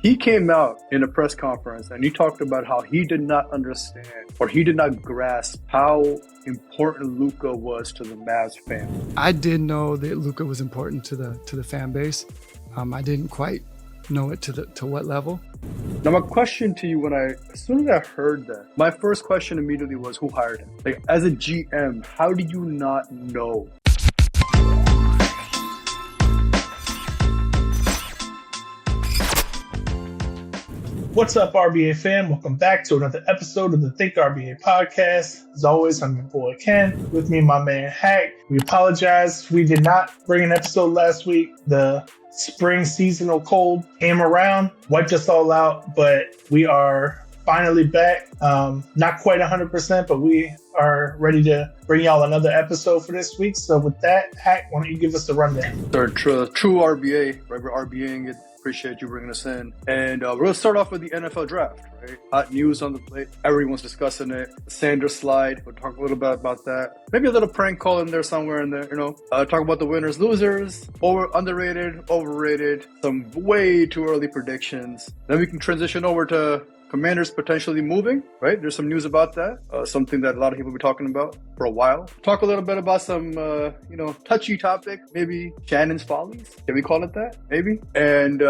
He came out in a press conference and he talked about how he did not understand or he did not grasp how important Luka was to the Mavs fan. I did know that Luka was important to the fan base. I didn't quite know it to what level. Now my question to you, as soon as I heard that, my first question immediately was, who hired him? Like, as a GM, how do you not know? What's up, RBA fam? Welcome back to another episode of the Think RBA podcast. As always, I'm your boy Ken. With me, my man Hak. We apologize. We did not bring an episode last week. The spring seasonal cold came around, wiped us all out, but we are finally back. Not quite 100%, but we are ready to bring y'all another episode for this week. So with that, Hak, why don't you give us the rundown? True RBA, right? We're RBAing it. Appreciate you bringing us in. And we're going to start off with the NFL Draft, right? Hot news on the plate. Everyone's discussing it. Sanders slide. We'll talk a little bit about that. Maybe a little prank call in there somewhere in there, talk about the winners, losers, underrated, overrated, some way too early predictions. Then we can transition over to Commanders potentially moving, right? There's some news about that. Something that a lot of people have been talking about for a while. Talk a little bit about some, touchy topic. Maybe Shannon's follies. Can we call it that? Maybe. And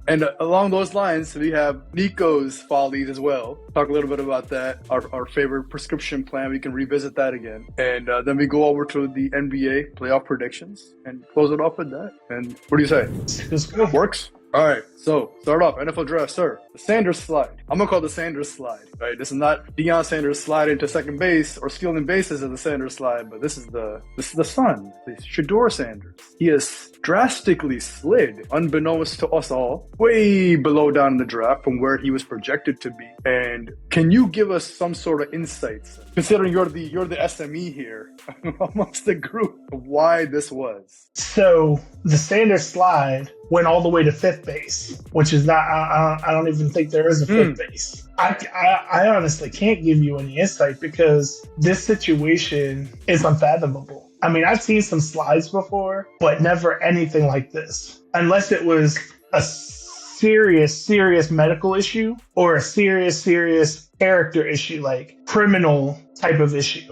and along those lines, we have Nico's follies as well. Talk a little bit about that. Our favorite prescription plan. We can revisit that again. And then we go over to the NBA playoff predictions and close it off with that. And what do you say? Let's go. Works? All right, so start off NFL Draft, sir. The Sanders slide. I'm gonna call it the Sanders slide, right? This is not Deion Sanders slide into second base or stealing bases of the Sanders slide, but this is the son, the Shedeur Sanders. He has drastically slid, unbeknownst to us all, way below down in the draft from where he was projected to be. And can you give us some sort of insights, considering you're the SME here amongst the group, of why this was? So the Sanders slide went all the way to fifth base, which is not, I don't even think there is a fifth base. I honestly can't give you any insight because this situation is unfathomable. I mean, I've seen some slides before, but never anything like this, unless it was a serious medical issue or a serious character issue, like criminal type of issue.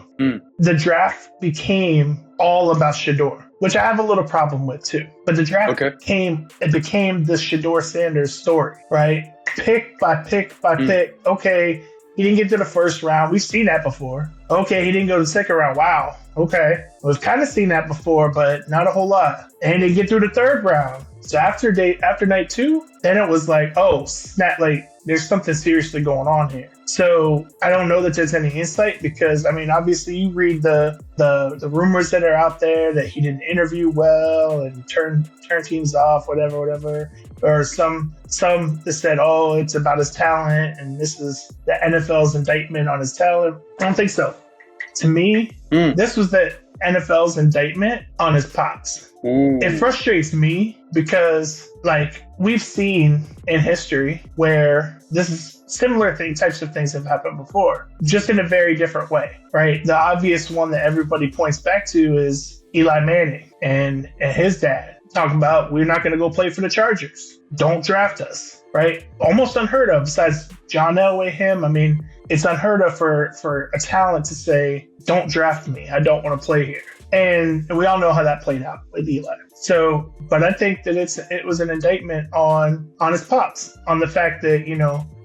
The draft became all about Shedeur, which I have a little problem with too. But the draft became the Shedeur Sanders story, right? Pick by pick by pick. Okay, he didn't get to the first round. We've seen that before. Okay, he didn't go to the second round. Wow. Okay, we've kind of seen that before, but not a whole lot. And he didn't get through the third round. So after night two, then it was like, oh snap! Like there's something seriously going on here. So I don't know that there's any insight because, I mean, obviously you read the rumors that are out there that he didn't interview well and turn teams off, whatever. Or some that said, oh, it's about his talent and this is the NFL's indictment on his talent. I don't think so. To me, this was the NFL's indictment on his pops. It frustrates me because, like, we've seen in history where this is similar types of things have happened before, just in a very different way, right? The obvious one that everybody points back to is Eli Manning and his dad talking about, we're not going to go play for the Chargers. Don't draft us, right? Almost unheard of. Besides John Elway, him. I mean, it's unheard of for a talent to say, don't draft me. I don't want to play here. And we all know how that played out with Eli. So, but I think that it was an indictment on his pops, on the fact that,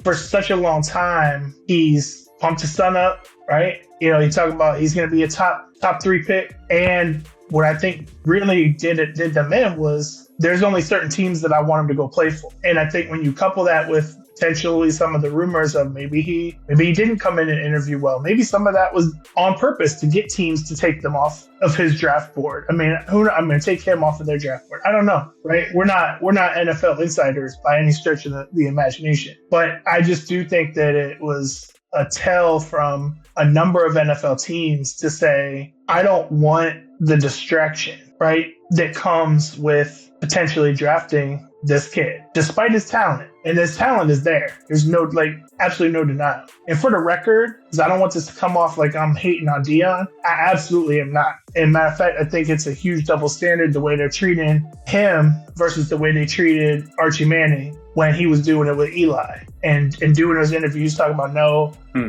for such a long time, he's pumped his son up, right? You talk about he's going to be a top 3 pick. And what I think really did them in was there's only certain teams that I want him to go play for. And I think when you couple that with potentially some of the rumors of maybe he didn't come in and interview well. Maybe some of that was on purpose to get teams to take them off of his draft board. I mean, I'm going to take him off of their draft board. I don't know, right? We're not NFL insiders by any stretch of the imagination. But I just do think that it was a tell from a number of NFL teams to say, I don't want the distraction, right, that comes with potentially drafting this kid, despite his talent. And his talent is there. There's absolutely no denial. And for the record, because I don't want this to come off like I'm hating on Deion, I absolutely am not. And matter of fact, I think it's a huge double standard the way they're treating him versus the way they treated Archie Manning when he was doing it with Eli and doing those interviews talking about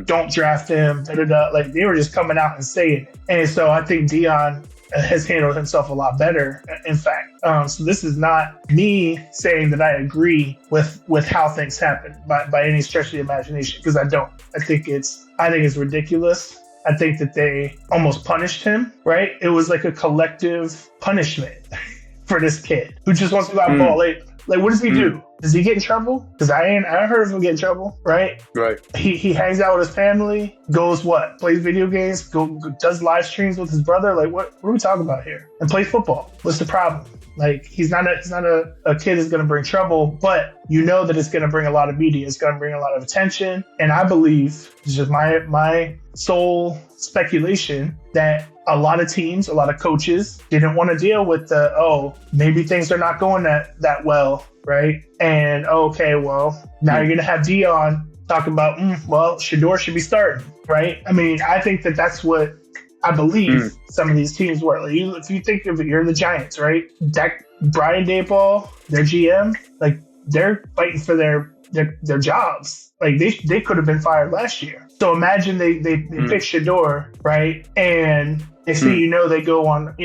don't draft him, like they were just coming out and saying it. And so I think Deion has handled himself a lot better, in fact. So this is not me saying that I agree with how things happen by any stretch of the imagination, because I don't. I think it's ridiculous. I think that they almost punished him, right? It was like a collective punishment for this kid who just wants to go out and ball. Like, what does he do? Does he get in trouble? Because I heard of him get in trouble, right? Right. He hangs out with his family, goes plays video games, does live streams with his brother. Like, what are we talking about here? And plays football. What's the problem? Like, he's not a kid that's going to bring trouble, but you know that it's going to bring a lot of media. It's going to bring a lot of attention. And I believe, it's just my sole speculation, that a lot of teams, a lot of coaches didn't want to deal with maybe things are not going that well, right? And okay, well, now you're going to have Deion talking about, Shedeur should be starting, right? I mean, I think that's what I believe some of these teams were. Like, if you think of it, you're the Giants, right? Brian Daboll, their GM, like, they're fighting for their jobs. Like, they could have been fired last year. So imagine they pick Shedeur, right? And they see, they go on,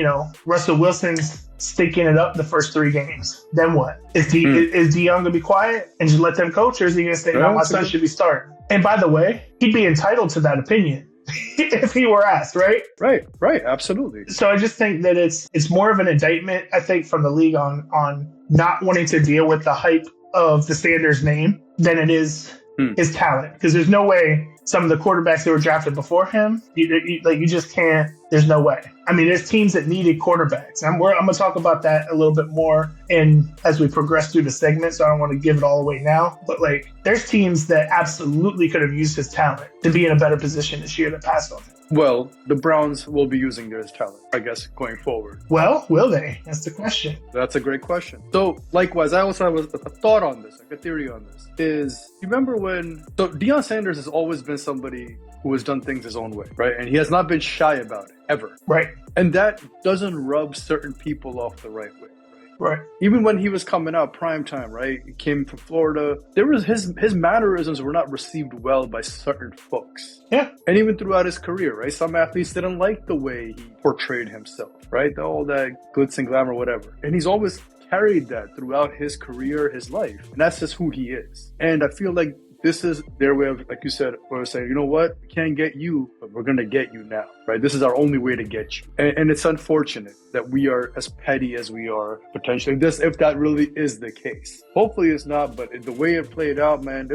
Russell Wilson's stinking it up the first 3 games. Then what? Is Deion going to be quiet and just let them coach, or is he going to say, no, my son should be starting? And by the way, he'd be entitled to that opinion if he were asked, right? Right, absolutely. So I just think that it's more of an indictment, I think, from the league on not wanting to deal with the hype of the Sanders name than it is his talent. Because there's no way some of the quarterbacks that were drafted before him, you just can't. There's no way. I mean, there's teams that needed quarterbacks. I'm going to talk about that a little bit more as we progress through the segment, so I don't want to give it all away now. But, like, there's teams that absolutely could have used his talent to be in a better position this year that passed on him. Well, the Browns will be using their talent, I guess, going forward. Well, will they? That's the question. That's a great question. So, likewise, I also have a thought on this, like a theory on this. You remember so Deion Sanders has always been somebody who has done things his own way, right? And he has not been shy about it, ever. Right. And that doesn't rub certain people off the right way. Right. Even when he was coming out prime time, right? He came from Florida. There was his mannerisms were not received well by certain folks. Yeah. And even throughout his career, right? Some athletes didn't like the way he portrayed himself, right? All that glitz and glamour, whatever. And he's always carried that throughout his career, his life. And that's just who he is. And I feel like this is their way of, like you said, we're saying, you know what? We can't get you, but we're going to get you now, right? This is our only way to get you. And it's unfortunate that we are as petty as we are, potentially. If that really is the case. Hopefully it's not, but the way it played out, man,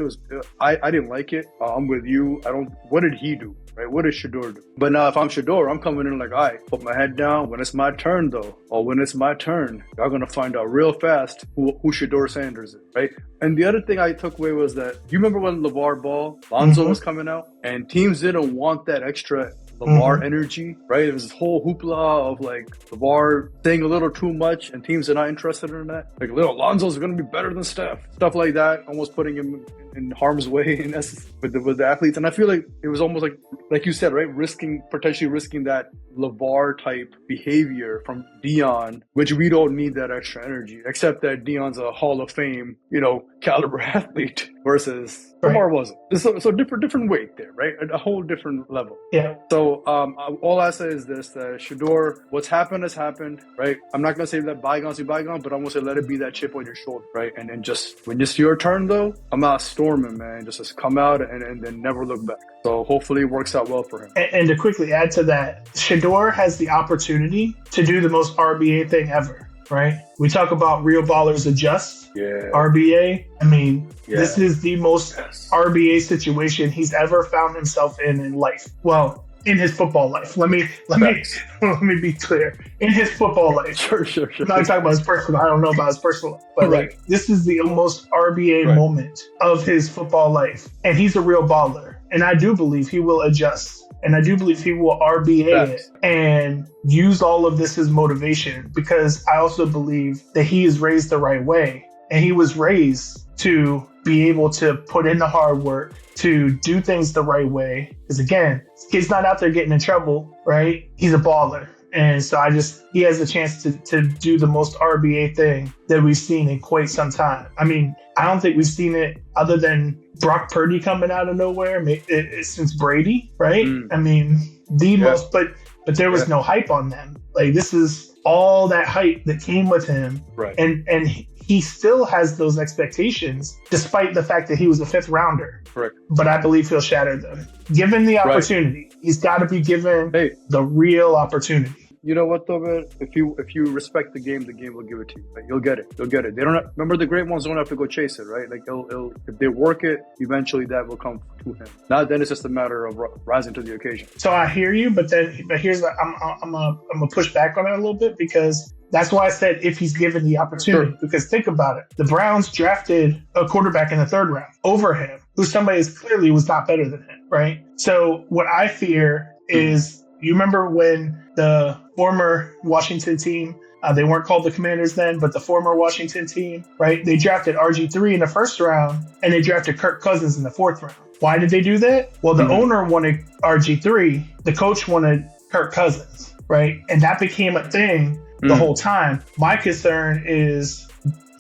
I didn't like it. I'm with you. What did he do? Right? What did Shedeur do? But now if I'm Shedeur, I'm coming in like, all right, put my head down. When it's my turn, though, or when it's my turn, y'all going to find out real fast who Shedeur Sanders is, right? And the other thing I took away was that, you remember when LeVar Ball, Lonzo was coming out, and teams didn't want that extra LeVar energy, right? It was this whole hoopla of like LeVar saying a little too much and teams are not interested in that. Like, little Lonzo's going to be better than Steph. Stuff like that, almost putting him in harm's way in essence with the athletes. And I feel like it was almost like you said, right? Potentially risking that LeVar type behavior from Deion, which we don't need that extra energy, except that Deion's a Hall of Fame, caliber athlete versus LeVar wasn't. So different weight there, right? A whole different level. Yeah. So all I say is this, that Shedeur, what's happened has happened, right? I'm not going to say that bygones be bygones, but I'm going to say let it be that chip on your shoulder, right? And then just, when it's your turn, though, I'm out storming, man. Just come out and then never look back. So hopefully it works out well for him. And to quickly add to that, Shedeur has the opportunity to do the most RBA thing ever, right? We talk about real ballers adjust. Yeah. RBA. I mean, this is the most RBA situation he's ever found himself in life. Well, in his football life. Let me be clear. In his football life. Sure. I'm not talking about his personal. I don't know about his personal life. But like, this is the most RBA moment of his football life. And he's a real baller. And I do believe he will adjust. And I do believe he will RBA it and use all of this as motivation, because I also believe that he is raised the right way. And he was raised to be able to put in the hard work, to do things the right way. Because again, this kid's not out there getting in trouble, right? He's a baller. And so he has a chance to do the most RBA thing that we've seen in quite some time. I mean, I don't think we've seen it other than Brock Purdy coming out of nowhere since Brady, right? I mean, most, but there was no hype on them. Like, this is all that hype that came with him. Right. And he still has those expectations, despite the fact that he was a 5th rounder. Correct. But I believe he'll shatter them. Given the opportunity, he's got to be given the real opportunity. You know what though, man? If you respect the game will give it to you. Right? You'll get it. They don't remember, the great ones don't have to go chase it, right? Like if they work it, eventually that will come to him. Now then it's just a matter of rising to the occasion. So I hear you, but here's I'm gonna push back on it a little bit, because that's why I said if he's given the opportunity. Sure. Because think about it. The Browns drafted a quarterback in the 3rd round over him, who somebody clearly was not better than him, right? So what I fear is, you remember when the former Washington team, they weren't called the Commanders then, but the former Washington team, right? They drafted RG3 in the 1st round, and they drafted Kirk Cousins in the 4th round. Why did they do that? Well, the owner wanted RG3, the coach wanted Kirk Cousins, right? And that became a thing the whole time. My concern is,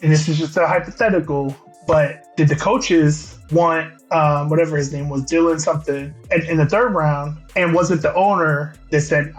and this is just a hypothetical, but did the coaches want whatever his name was, Dylan something, in the 3rd round? And was it the owner that said,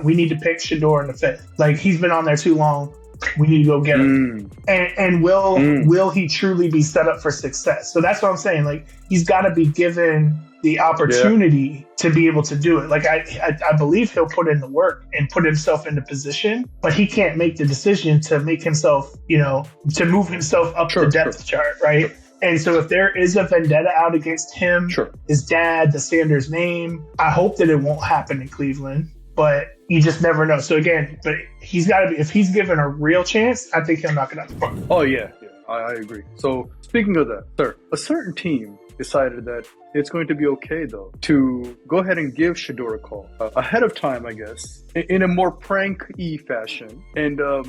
we need to pick Shedeur in the 5th? Like, he's been on there too long. We need to go get him. And will he truly be set up for success? So that's what I'm saying. Like, he's got to be given the opportunity to be able to do it. Like, I believe he'll put in the work and put himself into position, but he can't make the decision to make himself, to move himself up the depth chart, right? Sure. And so if there is a vendetta out against him, his dad, the Sanders name, I hope that it won't happen in Cleveland, but you just never know. So again, but he's got to be, if he's given a real chance, I think he'll knock it out the park. Oh, yeah. I agree. So speaking of that, sir, a certain team decided that it's going to be okay, though, to go ahead and give Shedeur a call ahead of time, I guess, in a more prank-y fashion. And how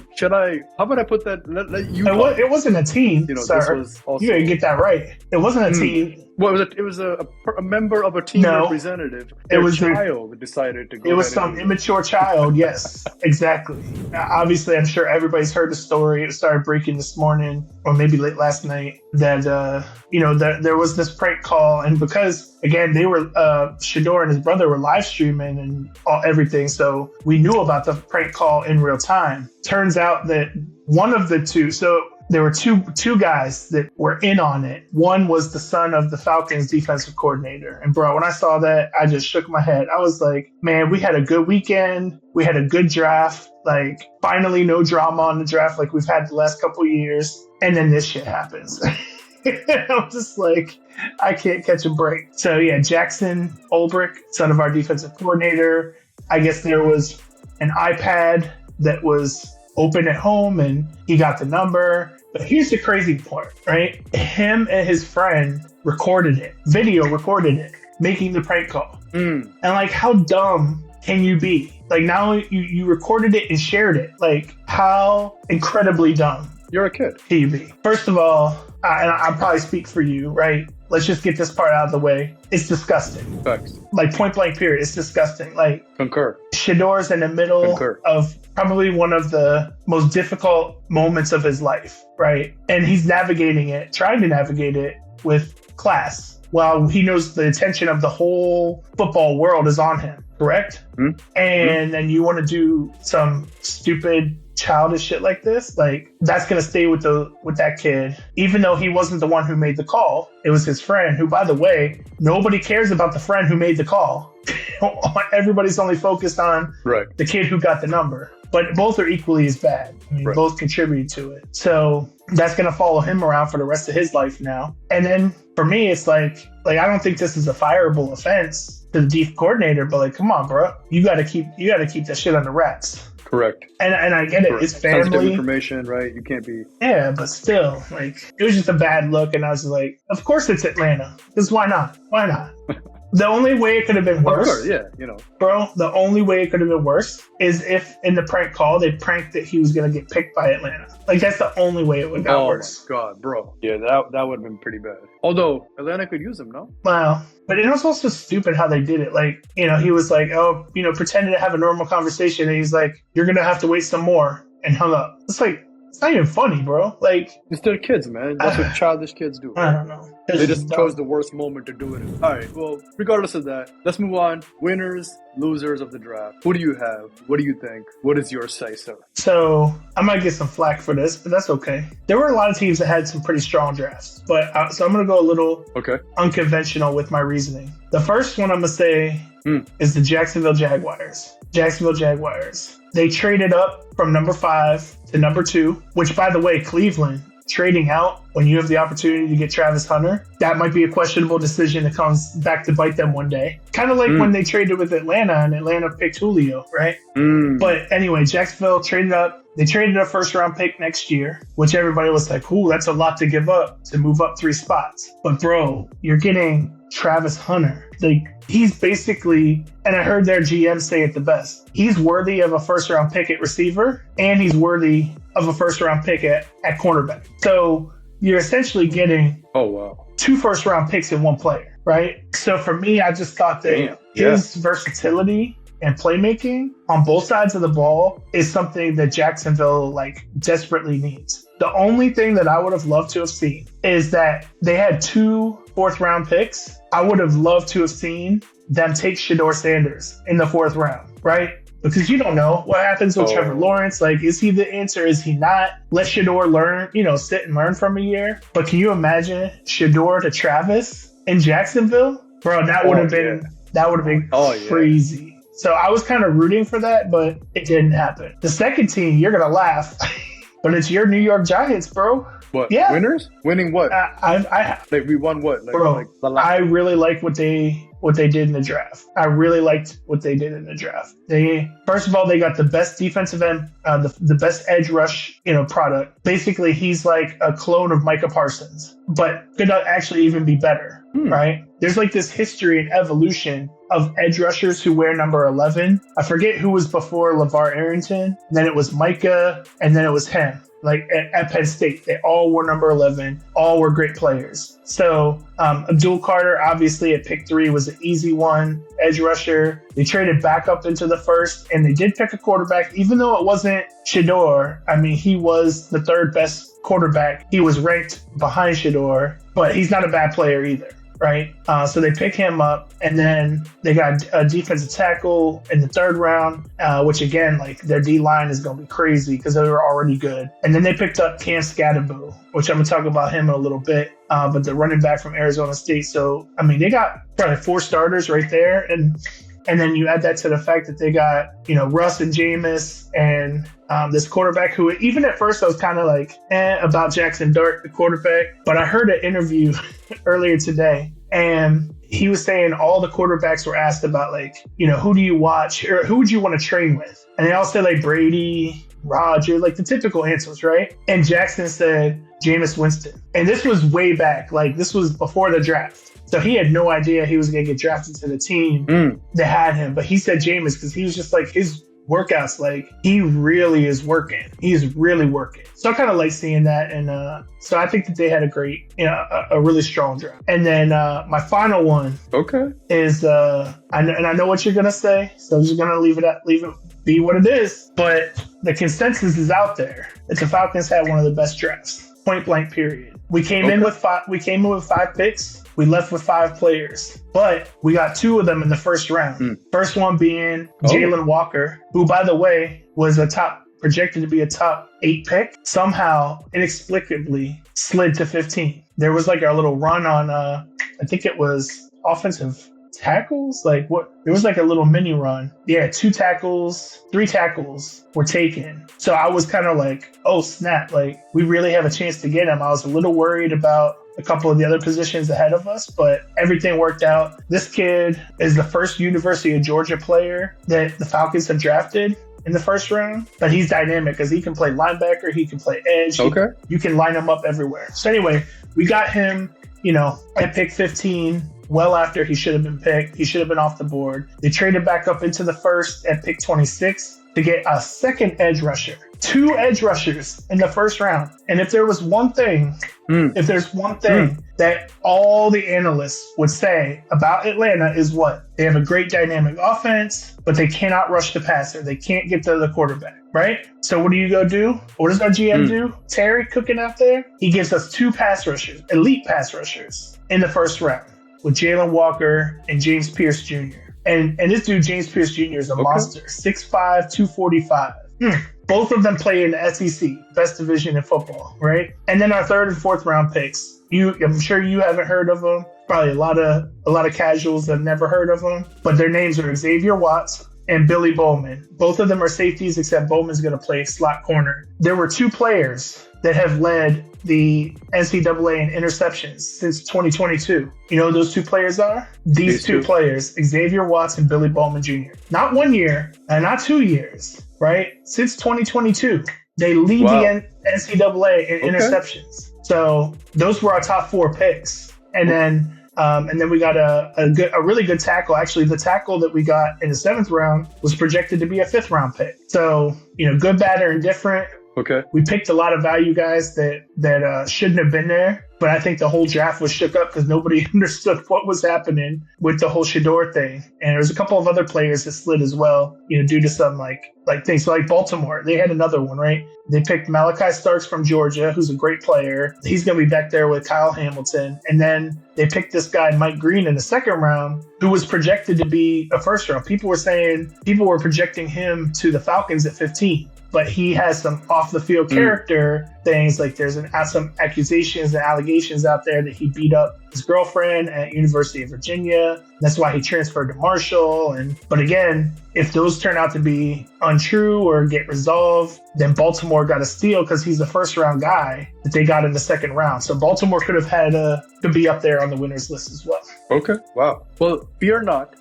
about I put that? Let you. It wasn't a team, sir. This was also, you didn't get that right. It wasn't a team. Well, it was a member of a team representative. It was a child that decided to go. It was some immature child. Yes, exactly. Obviously, I'm sure everybody's heard the story. It started breaking this morning, or maybe late last night, that there was this prank call, and because again they were Shedeur and his brother were live streaming and everything, so we knew about the prank call in real time. Turns out that one of the two, so there were two guys that were in on it. One was the son of the Falcons defensive coordinator. And bro, when I saw that, I just shook my head. I was like, man, we had a good weekend. We had a good draft. Like, finally no drama on the draft like we've had the last couple of years. And then this shit happens. I'm just like, I can't catch a break. So yeah, Jackson Olbrich, son of our defensive coordinator. I guess there was an iPad that was open at home and he got the number. But here's the crazy part, right? Him and his friend video recorded it, making the prank call. And like, how dumb can you be? Like, now you recorded it and shared it. Like, how incredibly dumb. You're a kid. Can you be? First of all, and I'll probably speak for you, right? Let's just get this part out of the way. It's disgusting. Facts. Like, point blank period. It's disgusting. Like, concur. Shedeur's in the middle of probably one of the most difficult moments of his life, right? And he's trying to navigate it with class, while he knows the attention of the whole football world is on him, correct? And then you want to do some stupid, childish shit like this, like, that's gonna stay with that kid, even though he wasn't the one who made the call. It was his friend, who, by the way, nobody cares about the friend who made the call. Everybody's only focused on the kid who got the number, but both are equally as bad. I mean, both contribute to it. So that's gonna follow him around for the rest of his life now. And then for me, it's like I don't think this is a fireable offense to the def coordinator, but like, come on, bro, you gotta keep that shit on the wrats. Correct. And I get it. It's family. Sensitive information, right? You can't be. Yeah, but still, like, it was just a bad look. And I was like, of course it's Atlanta. Because why not? Why not? The only way it could have been worse, Of course, yeah, you know. bro, the only way it could have been worse is if in the prank call they pranked that he was going to get picked by Atlanta. Like, that's the only way it would have got worse. My God, bro. Yeah, that would have been pretty bad. Although, Atlanta could use him, no? Wow. But it was also stupid how they did it. Like, you know, he was like, oh, you know, pretending to have a normal conversation. And he's like, you're going to have to wait some more, and hung up. It's like, it's not even funny, bro. Like, It's their kids, man. That's what childish kids do. I don't know. They just chose the worst moment to do it in. All right, well, regardless of that, let's move on. Winners, losers of the draft. Who do you have? What do you think? What is your say-so? So I might get some flack for this, but that's okay. There were a lot of teams that had some pretty strong drafts, but so I'm going to go a little unconventional with my reasoning. The first one I'm going to say is the Jacksonville Jaguars. They traded up from number 5 to number 2, which, by the way, Cleveland trading out when you have the opportunity to get Travis Hunter, that might be a questionable decision that comes back to bite them one day. Kind of like when they traded with Atlanta and Atlanta picked Julio, right? But anyway, Jacksonville traded up. They traded a first-round pick next year, which everybody was like, ooh, that's a lot to give up to move up 3 spots. But, bro, you're getting Travis Hunter. Like, he's basically, and I heard their GM say it the best, he's worthy of a first-round pick at receiver, and he's worthy of a first-round pick at cornerback. So you're essentially getting 2 first-round picks in one player, right? So for me, I just thought that his versatility and playmaking on both sides of the ball is something that Jacksonville like desperately needs. The only thing that I would have loved to have seen is that they had 2 fourth-round picks. I would have loved to have seen them take Shedeur Sanders in the 4th round, right? Because you don't know what happens with Trevor Lawrence. Like, is he the answer? Is he not? Let Shedeur learn, sit and learn from a year. But can you imagine Shedeur to Travis in Jacksonville? Bro, that would have been crazy. So I was kind of rooting for that, but it didn't happen. The second team, you're going to laugh, but it's your New York Giants, bro. What? Yeah. Winners? Winning what? Like we won what? I really like what they did in the draft. I really liked what they did in the draft. They, first of all, they got the best defensive end, the best edge rush, product. Basically, he's like a clone of Micah Parsons, but could actually even be better, right? There's like this history and evolution of edge rushers who wear number 11. I forget who was before LeVar Arrington. Then it was Micah, and then it was him. Like at Penn State, they all were number 11. All were great players. So Abdul Carter, obviously at pick 3, was an easy one. Edge rusher. They traded back up into the 1st, and they did pick a quarterback, even though it wasn't Shedeur. I mean, he was the 3rd best quarterback. He was ranked behind Shedeur, but he's not a bad player either. Right. So they pick him up, and then they got a defensive tackle in the 3rd round, which again, like their D line is going to be crazy because they were already good. And then they picked up Cam Scatterbo, which I'm going to talk about him in a little bit, but the running back from Arizona State. So, I mean, they got probably 4 starters right there. And then you add that to the fact that they got, Russ and Jameis and this quarterback who, even at first, I was kind of like, about Jackson Dart, the quarterback. But I heard an interview earlier today, and he was saying all the quarterbacks were asked about, like, who do you watch or who would you want to train with? And they all said, like, Brady, Roger, like the typical answers, right? And Jackson said Jameis Winston. And this was way back. Like, this was before the draft. So he had no idea he was going to get drafted to the team that had him. But he said Jameis because he was just like, his workouts, like, he really is working. He is really working. So I kind of like seeing that. And so I think that they had a great, a really strong draft. And then my final one is, and I know what you're going to say. So I'm just going to leave it be what it is. But the consensus is out there that the Falcons had one of the best drafts. Point blank, period. We came in with 5 picks. We left with 5 players, but we got 2 of them in the 1st round. First one being Jalen Walker, who, by the way, was projected to be a top 8 pick. Somehow, inexplicably, slid to 15. There was like a little run on, I think it was offensive tackles. Like what? There was like a little mini run. Yeah, 3 tackles were taken. So I was kind of like, oh snap! Like we really have a chance to get him. I was a little worried about a couple of the other positions ahead of us, but everything worked out. This kid is the first University of Georgia player that the Falcons have drafted in the 1st round, but he's dynamic because he can play linebacker, he can play edge. You can line him up everywhere. So anyway, we got him, at pick 15. well after he should have been picked. He should have been off the board. They traded back up into the first at pick 26 to get a second edge rusher. 2 edge rushers in the first round. And if there was one thing, that all the analysts would say about Atlanta is what? They have a great dynamic offense, but they cannot rush the passer. They can't get to the quarterback, right? So what do you go do? What does our GM do? Terry cooking out there? He gives us 2 pass rushers, elite pass rushers in the first round with Jalen Walker and James Pierce Jr. And this dude, James Pierce Jr., is a monster. 6'5", 245. Both of them play in the SEC, best division in football, right? And then our 3rd and 4th round picks. I'm sure you haven't heard of them. Probably a lot of casuals that have never heard of them. But their names are Xavier Watts and Billy Bowman. Both of them are safeties, except Bowman's going to play slot corner. There were 2 players that have led the NCAA in interceptions since 2022. You know who those 2 players are? These two players, Xavier Watts and Billy Bowman Jr. Not 1 year, and not 2 years, right? Since 2022, they lead the NCAA in interceptions. So those were our top 4 picks. And then we got a really good tackle. Actually, the tackle that we got in the 7th round was projected to be a 5th round pick. So, good, bad, or indifferent. Okay. We picked a lot of value guys that shouldn't have been there, but I think the whole draft was shook up because nobody understood what was happening with the whole Shedeur thing. And there's a couple of other players that slid as well, due to some like things. So like Baltimore, they had another one, right? They picked Malachi Starks from Georgia, who's a great player. He's going to be back there with Kyle Hamilton. And then they picked this guy, Mike Green, in the 2nd round, who was projected to be a 1st round. People were projecting him to the Falcons at 15. But he has some off-the-field character things, like there's some accusations and allegations out there that he beat up his girlfriend at University of Virginia. That's why he transferred to Marshall. But again, if those turn out to be untrue or get resolved, then Baltimore got a steal because he's a 1st-round guy that they got in the 2nd round. So Baltimore could be up there on the winners list as well. Okay. Wow. Well, fear not,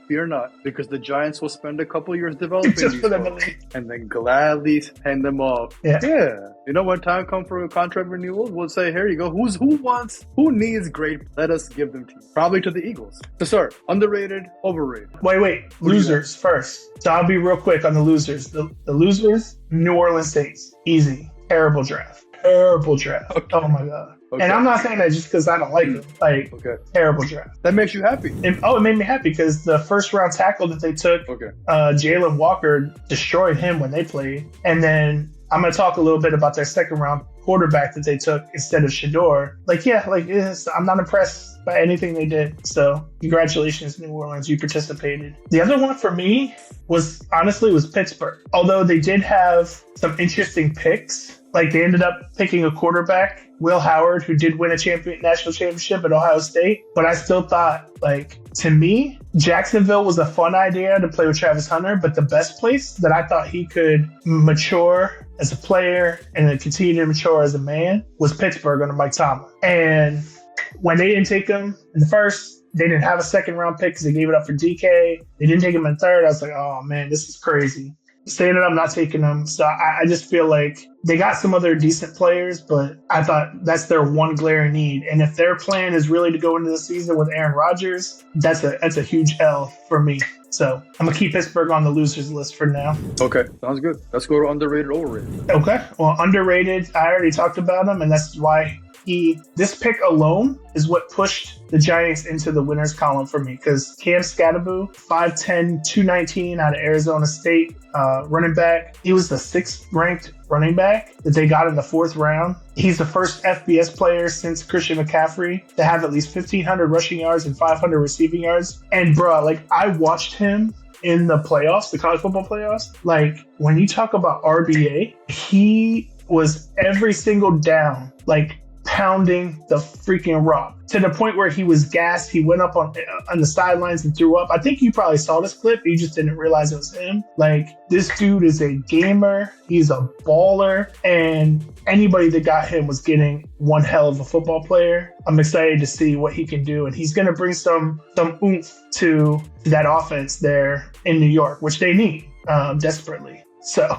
because the Giants will spend a couple years developing Just these for them to folks leave. and then gladly hand them off. Yeah. When time comes for a contract renewal, we'll say, here you go. Who needs great? Let us give them to you. Probably to the Eagles. To start, underrated, overrated. Wait. Losers first. So I'll be real quick on the losers. The losers, New Orleans Saints. Easy. Terrible draft. Okay. Oh my God. Okay. And I'm not saying that just because I don't like them. Terrible draft. That makes you happy. It made me happy because the 1st-round tackle that they took, Jalen Walker, destroyed him when they played. And then I'm going to talk a little bit about their 2nd-round quarterback that they took instead of Shedeur. I'm not impressed by anything they did. So congratulations, New Orleans. You participated. The other one for me was Pittsburgh. Although they did have some interesting picks. Like they ended up picking a quarterback, Will Howard, who did win a national championship at Ohio State. But I still thought, to me, Jacksonville was a fun idea to play with Travis Hunter. But the best place that I thought he could mature as a player and then continue to mature as a man was Pittsburgh under Mike Tomlin. And when they didn't take him in the 1st, they didn't have a 2nd-round pick because they gave it up for DK. They didn't take him in 3rd. I was like, oh, man, this is crazy. Saying that I'm not taking them. So I just feel like they got some other decent players, but I thought that's their one glaring need. And if their plan is really to go into the season with Aaron Rodgers, that's a huge L for me. So I'm going to keep Pittsburgh on the losers list for now. Okay, sounds good. Let's go to underrated, overrated. Okay, well, underrated, I already talked about him, and that's why this pick alone is what pushed the Giants into the winners column for me, because Cam Skattebo, 5'10", 219 out of Arizona State, running back. He was the 6th-ranked running back that they got in the 4th round. He's the first FBS player since Christian McCaffrey to have at least 1,500 rushing yards and 500 receiving yards. And, I watched him in the playoffs, the college football playoffs. When you talk about RBA, he was every single down, pounding the freaking rock to the point where he was gassed. He went up on the sidelines and threw up. I think you probably saw this clip. You just didn't realize it was him. This dude is a gamer. He's a baller. And anybody that got him was getting one hell of a football player. I'm excited to see what he can do. And he's going to bring some oomph to that offense there in New York, which they need desperately. So,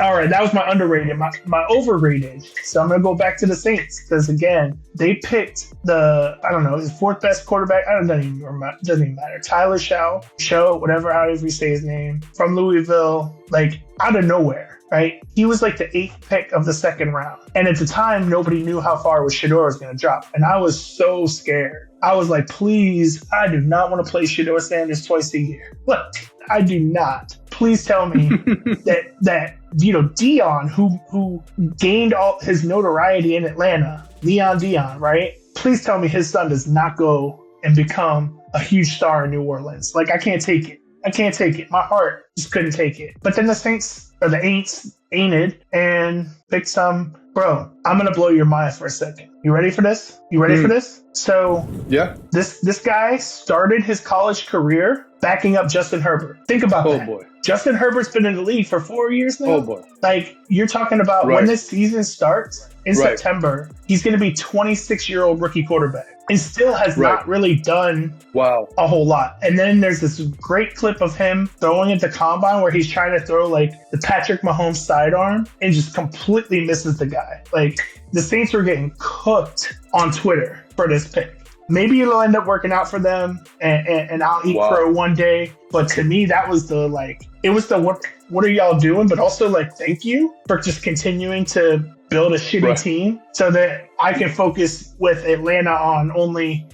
all right, that was my underrated. My overrated. So I'm going to go back to the Saints because, again, they picked his fourth best quarterback. Doesn't even matter. Tyler Show, however you say his name, from Louisville, like out of nowhere, right? He was like the 8th pick of the second round. And at the time, nobody knew how far Shedeur was going to drop. And I was so scared. I was like, please, I do not want to play Shedeur Sanders twice a year. Look, I do not. Please tell me that Dion, who gained all his notoriety in Atlanta, Dion, right? Please tell me his son does not go and become a huge star in New Orleans. Like, I can't take it. My heart just couldn't take it. But then the Saints, or the Aints, ain't and picked some. Bro, I'm going to blow your mind for a second. You ready for this? For this? So, yeah, this guy started his college career backing up Justin Herbert. Think about that. Oh, boy. Justin Herbert's been in the league for 4 years now. Oh, boy. Like, you're talking about when this season starts in Right. September, he's going to be 26-year-old rookie quarterback and still has not really done a whole lot. And then there's this great clip of him throwing at the combine where he's trying to throw like the Patrick Mahomes sidearm and just completely misses the guy. Like, the Saints were getting cooked on Twitter for this pick. Maybe it'll end up working out for them and I'll eat crow one day. But to me, that was what are y'all doing? But also, like, thank you for just continuing to build a shitty team so that I can focus with Atlanta on only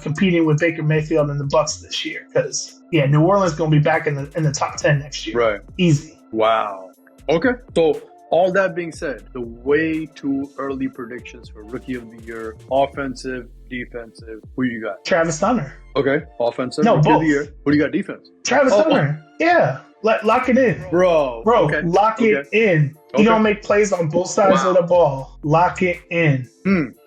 competing with Baker Mayfield and the Bucs this year. Because, New Orleans is going to be back in the top 10 next year. Right. Easy. Wow. Okay. So, all that being said, the way too early predictions for Rookie of the Year, offensive, defensive. Who you got? Travis Hunter. Okay. Offensive. No, Rookie both. of the Year. Who do you got? Defense. Travis Hunter. Yeah. Lock it in. Bro. Okay. Lock it in. He don't make plays on both sides of the ball. Lock it in.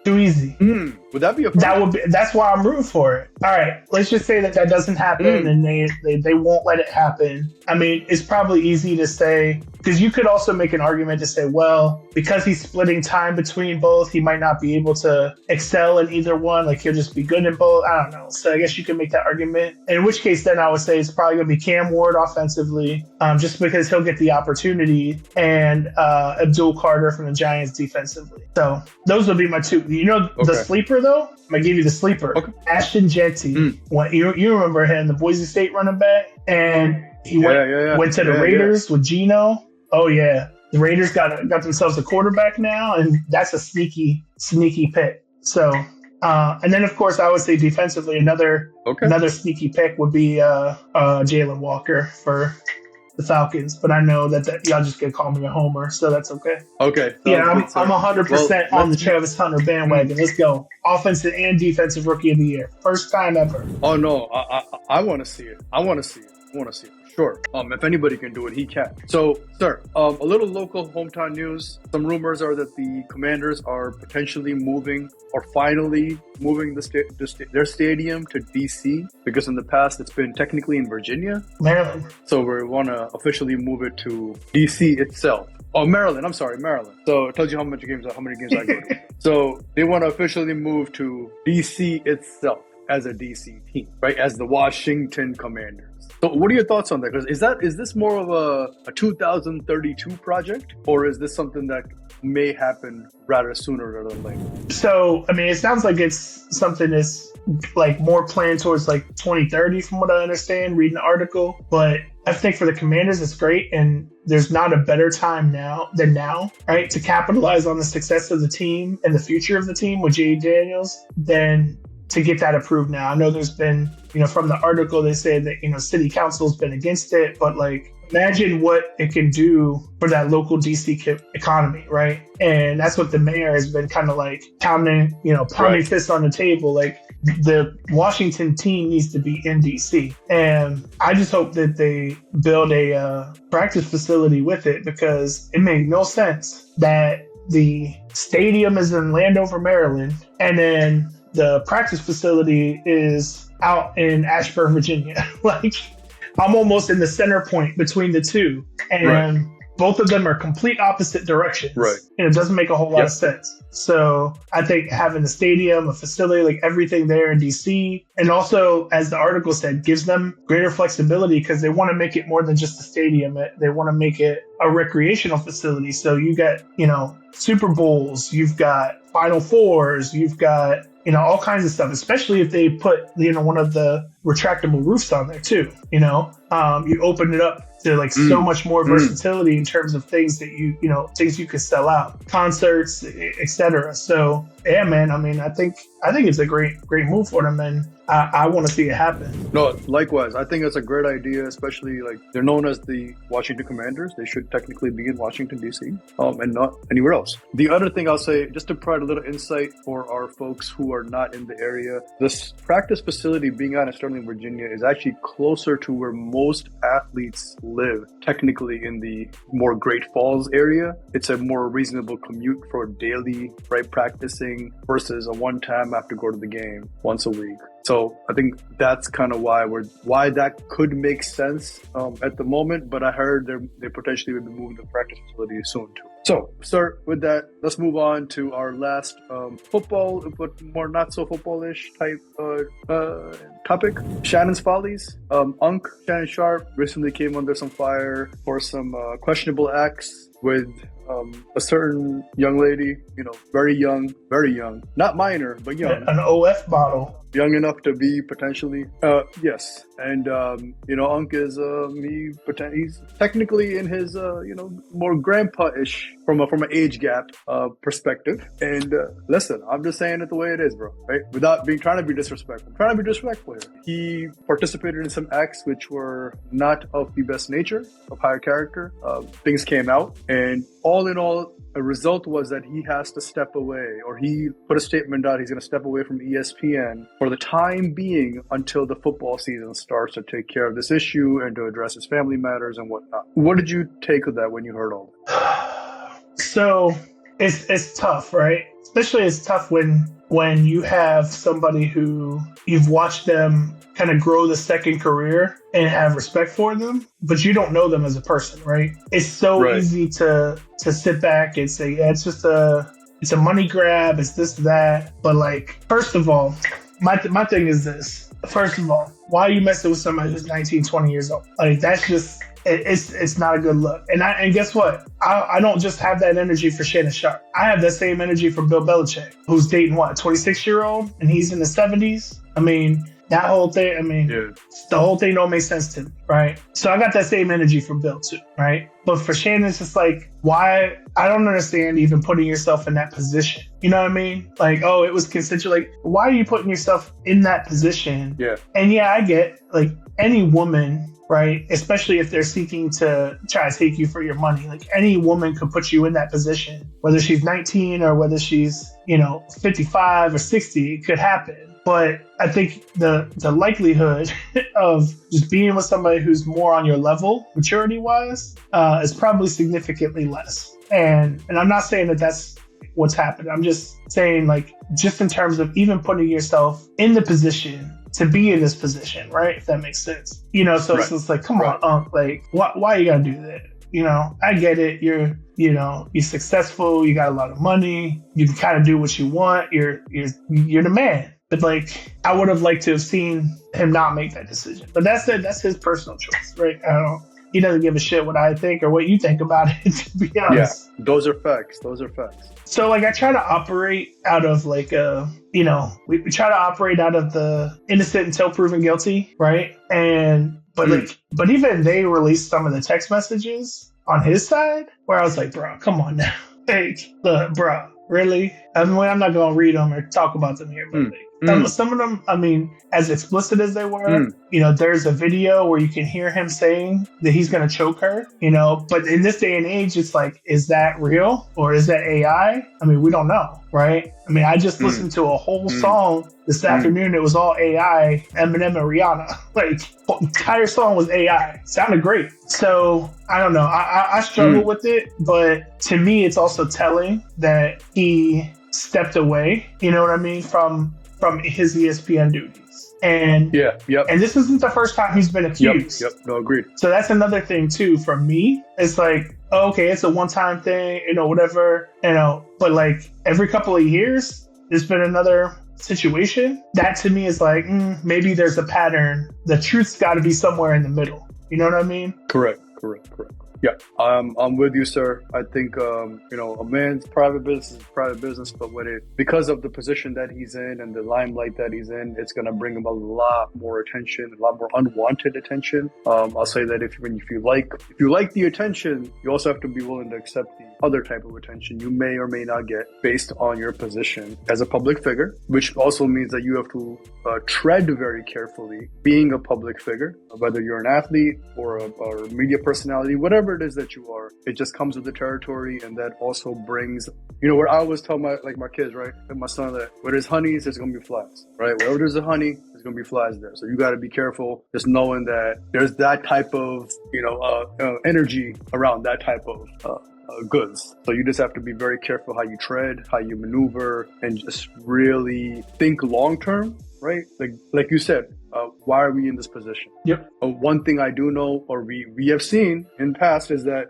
Too easy. Would that be a problem? That's why I'm rooting for it. All right, let's just say that doesn't happen and they won't let it happen. I mean, it's probably easy to say, because you could also make an argument to say, well, because he's splitting time between both, he might not be able to excel in either one. Like, he'll just be good in both. I don't know. So I guess you can make that argument. In which case, then I would say it's probably going to be Cam Ward offensively, just because he'll get the opportunity, and Abdul Carter from the Giants defensively. So those would be my two. The sleeper, though? I'm going to give you the sleeper. Okay. Ashton Jetty. You remember him, the Boise State running back? And he went to the Raiders with Geno. Oh, yeah. The Raiders got themselves a quarterback now, and that's a sneaky pick. So, and then, of course, I would say defensively, another sneaky pick would be Jalen Walker for the Falcons, but I know that y'all just gonna call me a homer, so that's okay. Okay. Yeah, I'm 100% on the Travis Hunter bandwagon. Let's go. Offensive and defensive Rookie of the Year. First time ever. Oh, no. I want to see it. I want to see it. Sure. If anybody can do it, he can. So, sir, a little local hometown news. Some rumors are that the Commanders are potentially moving or finally moving their stadium to D.C. because in the past it's been technically in Virginia. Maryland. So we want to officially move it to D.C. itself. Oh, Maryland. I'm sorry, Maryland. So it tells you how many games I go to. So they want to officially move to D.C. itself as a D.C. team, right? As the Washington Commanders. So what are your thoughts on that? Because is this more of a 2032 project, or is this something that may happen rather sooner rather than later? So, I mean, it sounds like it's something that's like more planned towards like 2030 from what I understand, reading the article. But I think for the Commanders, it's great. And there's not a better time than now, right? To capitalize on the success of the team and the future of the team with Jay Daniels than to get that approved now. I know there's been, from the article, they said that, city council's been against it, but like, imagine what it can do for that local DC economy, right? And that's what the mayor has been kind of like pounding fists on the table. Like, the Washington team needs to be in DC. And I just hope that they build a practice facility with it, because it made no sense that the stadium is in Landover, Maryland, and then the practice facility is out in Ashburn, Virginia. Like, I'm almost in the center point between the two. And both of them are complete opposite directions. Right. And it doesn't make a whole lot of sense. So I think having a stadium, a facility, like everything there in DC, and also, as the article said, gives them greater flexibility because they want to make it more than just a stadium. They want to make it a recreational facility. So you got, Super Bowls, you've got Final Fours, you've got, all kinds of stuff, especially if they put, one of the retractable roofs on there too, you open it up to like so much more versatility in terms of things that things you could sell out, concerts, etc. So yeah, man, I mean, I think it's a great move for them, and I want to see it happen. No, likewise. I think it's a great idea, especially like they're known as the Washington Commanders. They should technically be in Washington, D.C., and not anywhere else. The other thing I'll say, just to provide a little insight for our folks who are not in the area, this practice facility being out in Sterling, Virginia is actually closer to where most athletes live, technically in the more Great Falls area. It's a more reasonable commute for daily practicing versus a one-time I have to go to the game once a week. So I think that's kind of why that could make sense at the moment. But I heard they potentially will be moving the practice facility soon too. So start with that. Let's move on to our last football, but more not so footballish type topic. Shannon's Follies. Shannon Sharpe recently came under some fire for some questionable acts with a certain young lady, very young, not minor, but young. An OF bottle. Young enough to be potentially, yes. And, Unc is, he's technically in his, more grandpa-ish from an age gap, perspective. And, listen, I'm just saying it the way it is, bro, right? Without trying to be disrespectful. I'm trying to be disrespectful here. He participated in some acts which were not of the best nature, of higher character. Things came out, and all in all, a result was that he has to step away, or he put a statement out. He's going to step away from ESPN for the time being until the football season starts to take care of this issue and to address his family matters and whatnot. What did you take of that when you heard all that? So it's tough, right? Especially it's tough when you have somebody who you've watched them kind of grow the second career and have respect for them, but you don't know them as a person, right? It's so easy to sit back and say, yeah, it's a money grab, it's this, that. But like, first of all, my thing is this. First of all, why are you messing with somebody who's 19, 20 years old? Like, that's just, it's not a good look. And guess what? I don't just have that energy for Shannon Sharpe. I have that same energy for Bill Belichick, who's dating a 26-year-old, and he's in the 70s. I mean, that whole thing, the whole thing don't make sense to me, right? So I got that same energy from Bill too, right? But for Shannon, it's just like, why? I don't understand even putting yourself in that position. You know what I mean? Like, oh, it was consensual. Like, why are you putting yourself in that position? Yeah. And yeah, I get, like, any woman, right? Especially if they're seeking to try to take you for your money. Like, any woman could put you in that position, whether she's 19 or whether she's, 55 or 60, it could happen. But I think the likelihood of just being with somebody who's more on your level, maturity-wise, is probably significantly less. And I'm not saying that that's what's happened. I'm just saying, like, just in terms of even putting yourself in the position to be in this position, right? If that makes sense. So it's just like, come on, like, why you gotta do that? I get it. You're successful. You got a lot of money. You can kind of do what you want. You're the man. But like, I would have liked to have seen him not make that decision. But that's his personal choice, right? He doesn't give a shit what I think or what you think about it, to be honest. Yeah, those are facts. So like, I try to operate out of like we try to operate out of the innocent until proven guilty, right? But even they released some of the text messages on his side where I was like, bro, come on now. Like, look, bro, really? I mean, I'm not going to read them or talk about them here, but some of them, I mean, as explicit as they were, there's a video where you can hear him saying that he's going to choke her, but in this day and age, it's like, is that real or is that AI? I mean, we don't know, right? I mean, I just listened to a whole song this afternoon. It was all AI, Eminem and Rihanna. Like, the entire song was AI. Sounded great. So I don't know. I struggle with it, but to me, it's also telling that he stepped away, you know what I mean, from from his ESPN duties. And and this isn't the first time he's been accused. No, agreed. So that's another thing too. For me, it's like, oh, okay, it's a one-time thing, whatever, But like every couple of years, there's been another situation. That to me is like, maybe there's a pattern. The truth's got to be somewhere in the middle. You know what I mean? Correct. Yeah, I'm with you, sir. I think, a man's private business is private business, but because of the position that he's in and the limelight that he's in, it's going to bring him a lot more attention, a lot more unwanted attention. I'll say that if you like the attention, you also have to be willing to accept the other type of attention you may or may not get based on your position as a public figure, which also means that you have to tread very carefully being a public figure, whether you're an athlete or a media personality, whatever it is that you are. It just comes with the territory, and that also brings, where I always tell my kids, right, and my son, that where there's honeys, there's gonna be flies, right? Wherever there's a honey, there's gonna be flies there. So you got to be careful, just knowing that there's that type of energy around that type of goods. So you just have to be very careful how you tread, how you maneuver, and just really think long term, right? Like you said, why are we in this position? Yep. One thing I do know, or we have seen in past, is that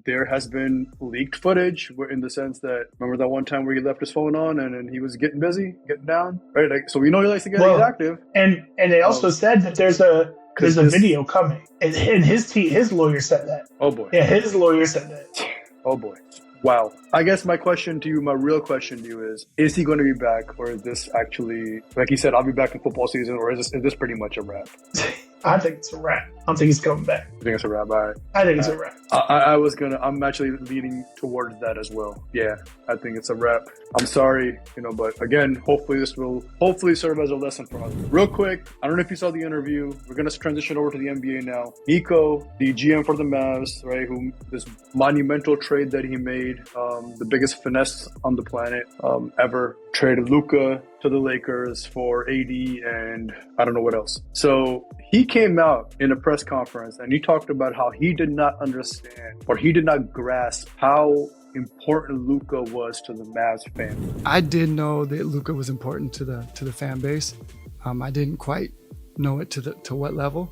there has been leaked footage, in the sense that, remember that one time where he left his phone on and he was getting busy, getting down, right? So we know he likes to get active. And they also said that there's a video coming, and his lawyer said that. Oh boy. Yeah, his lawyer said that. Oh boy. Wow. I guess my real question to you is he going to be back, or is this actually, like he said, I'll be back in football season, or is this pretty much a wrap? I think it's a wrap. I don't think he's coming back. I think it's a wrap. All right. I think it's a wrap. I'm actually leaning towards that as well. Yeah, I think it's a wrap. I'm sorry, but again, hopefully this will serve as a lesson for us. Real quick, I don't know if you saw the interview. We're going to transition over to the NBA now. Nico, the GM for the Mavs, right, who this monumental trade that he made, the biggest finesse on the planet ever, traded Luka to the Lakers for AD and I don't know what else. So he came out in a press conference and he talked about how he did not understand, or he did not grasp, how important Luka was to the Mavs fan. I did know that Luka was important to the fan base. I didn't quite know it to what level.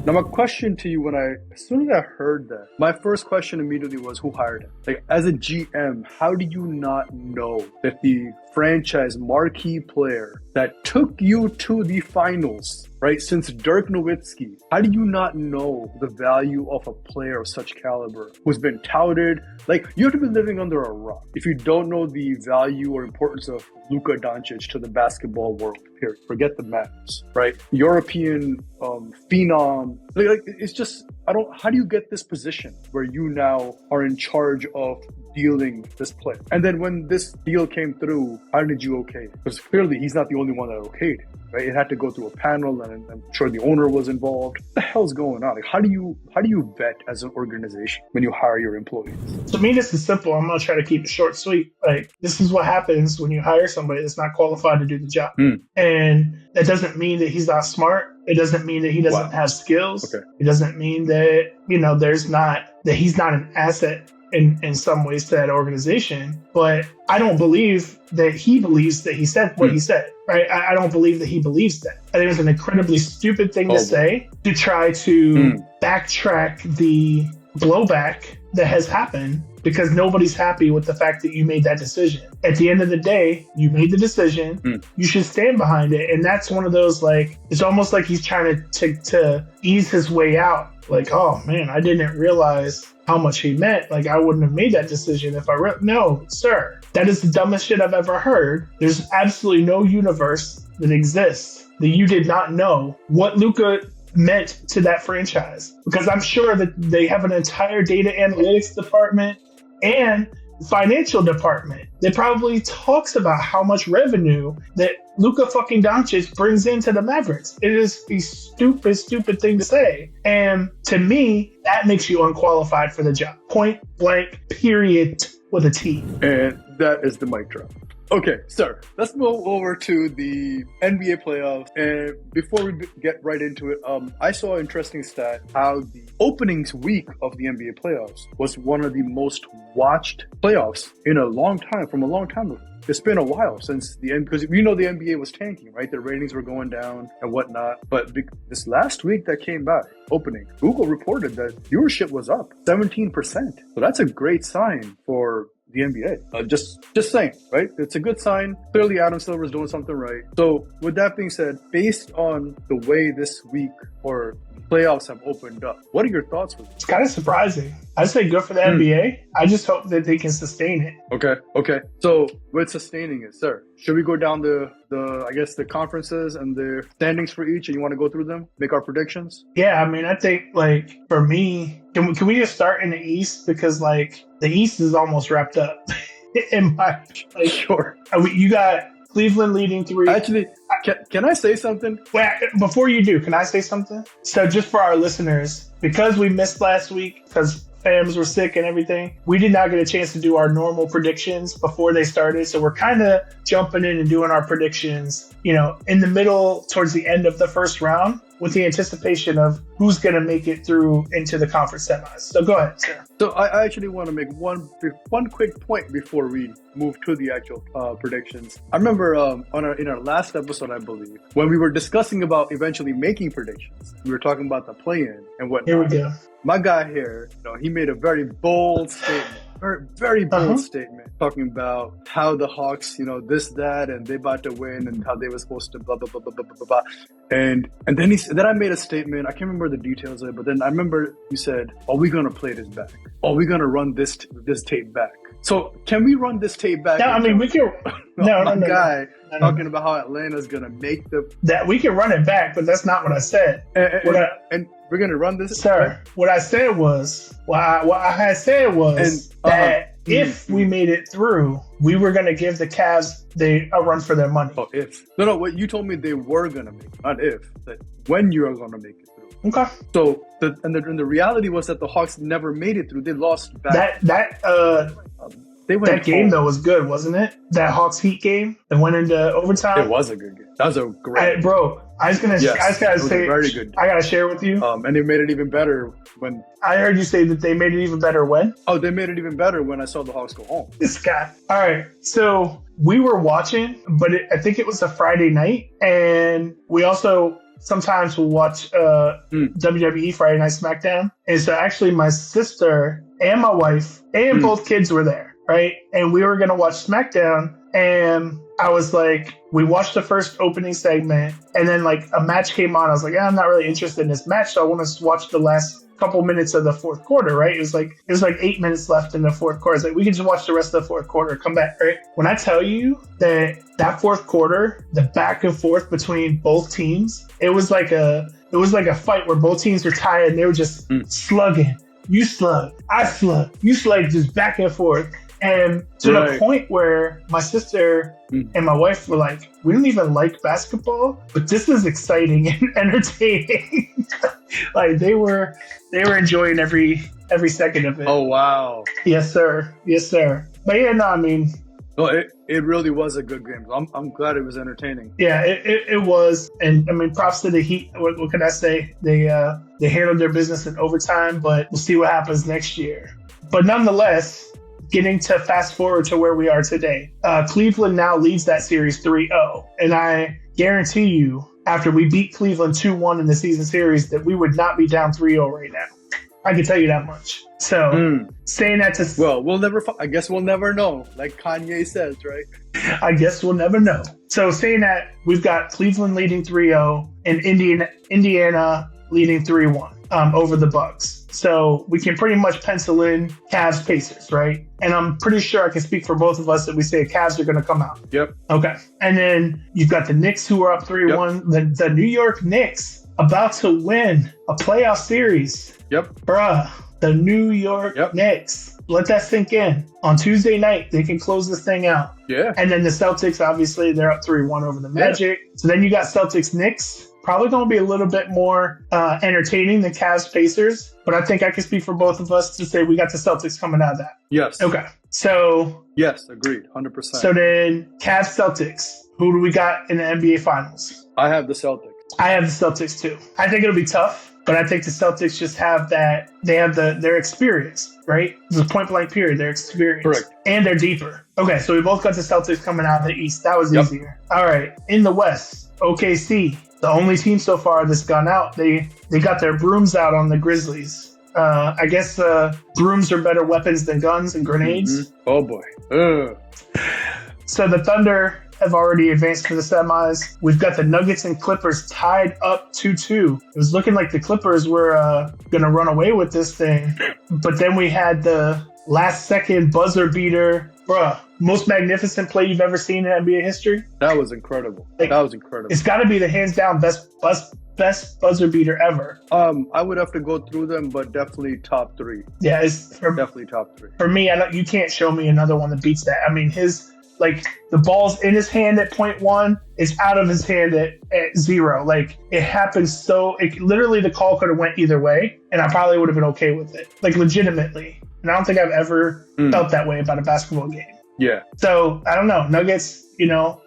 Now my question to you, as soon as I heard that, my first question immediately was, who hired him? Like, as a GM, how do you not know that the franchise marquee player that took you to the finals, right, since Dirk Nowitzki, how do you not know the value of a player of such caliber who's been touted? Like, you have to be living under a rock if you don't know the value or importance of Luka Dončić to the basketball world, period. Forget the Mavs, right? European phenom. Like, it's just, how do you get this position where you now are in charge of dealing this player? And then when this deal came through, how did you okay it? Because clearly he's not the only one that okayed it, right? It had to go through a panel, and I'm sure the owner was involved. What the hell's going on? Like, how do you vet as an organization when you hire your employees? To me, this is simple. I'm gonna try to keep it short, sweet. Like, this is what happens when you hire somebody that's not qualified to do the job. And that doesn't mean that he's not smart. It doesn't mean that he doesn't have skills. Okay. It doesn't mean that, that he's not an asset in some ways to that organization. But I don't believe that he believes that he said what he said, right? I don't believe that he believes that. I think it's an incredibly stupid thing to say, to try to backtrack the blowback that has happened, because nobody's happy with the fact that you made that decision. At the end of the day, you made the decision. You should stand behind it. And that's one of those, like, it's almost like he's trying to ease his way out. Like, oh man, I didn't realize how much he meant. Like, I wouldn't have made that decision if no, sir. That is the dumbest shit I've ever heard. There's absolutely no universe that exists that you did not know what Luka meant to that franchise, because I'm sure that they have an entire data analytics department and financial department that probably talks about how much revenue that Luka fucking Dončić brings into the Mavericks. It is a stupid thing to say. And to me, that makes you unqualified for the job. Point blank, period, with a T. And that is the mic drop. Okay, sir, let's move over to the NBA playoffs. And before we get right into it, I saw an interesting stat how the openings week of the NBA playoffs was one of the most watched playoffs in a long time, from a long time ago. It's been a while since the end, because we know the NBA was tanking, right? The ratings were going down and whatnot. But this last week that came by, opening, Google reported that viewership was up 17%. So that's a great sign for the NBA. Just saying, right? It's a good sign. Clearly, Adam Silver's doing something right. So with that being said, based on the way this week or playoffs have opened up, what are your thoughts with it? It's kind of surprising. I'd say good for the NBA. I just hope that they can sustain it. Okay. So with sustaining it, sir, should we go down the conferences and the standings for each, and you want to go through them, make our predictions? Yeah, I mean, I think like for me, can we just start in the East, because like the East is almost wrapped up. In my Sure. You got Cleveland leading 3. Actually, can I say something? Wait, before you do, can I say something? So just for our listeners, because we missed last week, because fans were sick and everything, we did not get a chance to do our normal predictions before they started. So we're kind of jumping in and doing our predictions, in the middle, towards the end of the first round, with the anticipation of who's going to make it through into the conference semis. So go ahead, sir. So I actually want to make one quick point before we move to the actual predictions. I remember in our last episode, I believe, when we were discussing about eventually making predictions, we were talking about the play-in and whatnot. Here we go. My guy here, he made a very bold statement. Very bold statement, talking about how the Hawks, this, that, and they about to win, and how they were supposed to blah blah blah blah blah blah blah. And then I made a statement. I can't remember the details of it, but then I remember you said, "Are we gonna play this back? Are we gonna run this tape back?" So can we run this tape back? No, I mean we can. No, talking about how Atlanta's gonna make that we can run it back, but that's not what I said. And we're gonna run this, sir. What I said was, what I had said was that if we made it through, we were gonna give the Cavs a run for their money. Oh, if no, what you told me they were gonna make, not if, that when you are gonna make it through. Okay. So the reality was that the Hawks never made it through. They lost back. That game though was good, wasn't it? That Hawks Heat game that went into overtime. It was a good game. That was a great game. I just gotta say, very good game. I gotta share with you. And they made it even better when I heard you say that they made it even better when. Oh, they made it even better when I saw the Hawks go home. This guy. All right, so we were watching, but I think it was a Friday night, and we also sometimes will watch WWE Friday Night SmackDown. And so actually, my sister and my wife and both kids were there. Right. And we were going to watch SmackDown. And I was like, we watched the first opening segment. And then like a match came on. I was like, I'm not really interested in this match. So I want to watch the last couple minutes of the fourth quarter. Right. It was like 8 minutes left in the fourth quarter. It's like, we can just watch the rest of the fourth quarter, come back. Right. When I tell you that fourth quarter, the back and forth between both teams, it was like a fight where both teams were tired and they were just slugging. You slug, I slug, you slug, just back and forth. And to the point where my sister and my wife were like, we don't even like basketball, but this is exciting and entertaining. Like they were enjoying every second of it. Oh, wow. Yes, sir. But yeah, no, I mean. No, it really was a good game. I'm glad it was entertaining. Yeah, it was. And I mean, props to the Heat. What can I say? They handled their business in overtime, but we'll see what happens next year. But nonetheless, getting to fast forward to where we are today, Cleveland now leads that series 3-0. And I guarantee you, after we beat Cleveland 2-1 in the season series, that we would not be down 3-0 right now. I can tell you that much. So saying that to... Well, I guess we'll never know, like Kanye says, right? I guess we'll never know. So saying that, we've got Cleveland leading 3-0 and Indiana leading 3-1 over the Bucks. So we can pretty much pencil in Cavs Pacers, right? And I'm pretty sure I can speak for both of us that we say Cavs are going to come out. Yep. Okay. And then you've got the Knicks who are up 3-1. Yep. The New York Knicks about to win a playoff series. Yep. Bruh, the New York Knicks. Let that sink in. On Tuesday night, they can close this thing out. Yeah. And then the Celtics, obviously, they're up 3-1 over the Magic. Yeah. So then you got Celtics Knicks. Probably going to be a little bit more entertaining than Cavs Pacers. But I think I can speak for both of us to say we got the Celtics coming out of that. Yes. Okay. So Yes, agreed, 100%. so then Cavs Celtics. Who do we got in the NBA Finals? I have the Celtics. I have the Celtics too. I think it'll be tough, but I think the Celtics just have that. They have their experience, right? The point blank period, their experience. Correct. And they're deeper. Okay, so we both got the Celtics coming out of the East. That was Yep. easier. All right, in the West, OKC, the only team so far that's gone out. They got their brooms out on the Grizzlies. I guess brooms are better weapons than guns and grenades. Mm-hmm. Oh boy. Ugh. So the Thunder have already advanced to the semis. We've got the Nuggets and Clippers tied up 2-2. It was looking like the Clippers were going to run away with this thing. But then we had the last second buzzer beater. Bruh, most magnificent play you've ever seen in NBA history. That was incredible. Like, that was incredible. It's got to be the hands down best buzzer beater ever. I would have to go through them, but definitely top three. Yeah, it's Definitely top three. for me. You can't show me another one that beats that. I mean, the ball's in his hand at 0.1, it's out of his hand at 0. Like, it happens literally the call could have went either way, and I probably would have been okay with it. Like, legitimately. And I don't think I've ever felt that way about a basketball game. Yeah. So, I don't know. Nuggets,